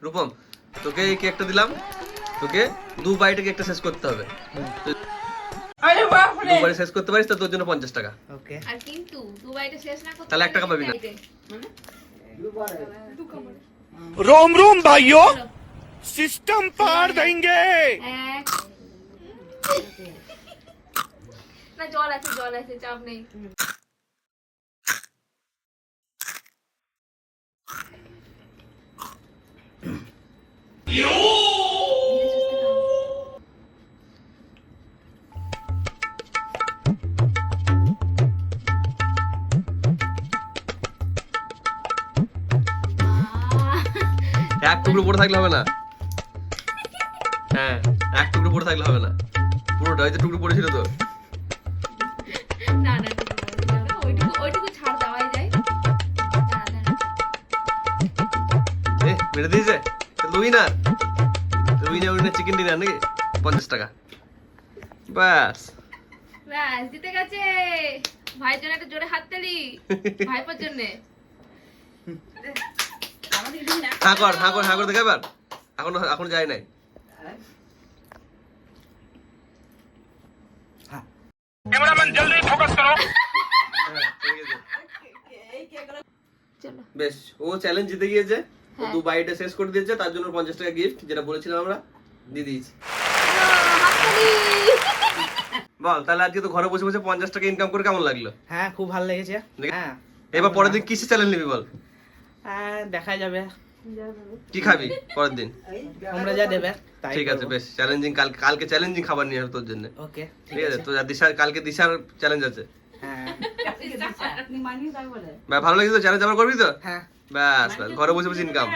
রূপম, তোকে এই কেকটা দিলাম, তোকে 2 বাইটে কেকটা শেষ করতে হবে। আরে বাপ রে, 2 বাইটে শেষ করতে পারিস তো তোর জন্য 50 টাকা। ওকে আর কিন্তু 2 বাইটে শেষ না করতে তাহলে 1 টাকা পাবি না। रोम रोम भाइयों सिस्टम पार देंगे। না জল আছে চাপ নেই। এক টুকরো পড়ে থাকলে হবে না। হ্যাঁ, এক টুকরো পড়ে থাকলে হবে না, পুরোটা। ওই যে টুকরো পড়েছিল তো। না ওইটুকু ছাড় দেওয়াই যায়। মেরে দিয়েছে উইনার চিকেন ডিনার নাকি 50 টাকা। ব্যাস জিতে গেছে। ভাইয়ের জন্য একটা জোরে হাততালি, ভাইপোর জন্য। হ্যাঁ কর দেখে এবার। এখন যায় নাই। कैमरामैन जल्दी फोकस करो। চলো বেশ, ও চ্যালেঞ্জ জিতে গিয়েছে। ও 2 বাইটে শেষ করে দিয়েছে, তার জন্য 50 টাকা গিফট, যেটা বলেছিলাম আমরা, দিয়ে দিয়েছি। বল তাহলে আজকে তো ঘরে বসে বসে 50 টাকা ইনকাম করে কেমন লাগলো? হ্যাঁ খুব ভালো লেগেছে। দেখে- হ্যাঁ এবার পরের দিন কিসে চ্যালেঞ্জ নিবি বল? হ্যাঁ দেখা যাবে, কি খাবি পরের দিন? তোমরা যা দেবে তাই ঠিক আছে, করবো। বেশ। চ্যালেঞ্জিং কালকে চ্যালেঞ্জিং খাবার নিয়ে আসবো তোর জন্য। ওকে ঠিক আছে, তো কালকে দিশার চ্যালেঞ্জ আছে। হ্যাঁ ভালো লাগছে তো? চ্যালেঞ্জ আবার করবি তো? হ্যাঁ ব্যাস ঘরে বসে বসে ইনকাম।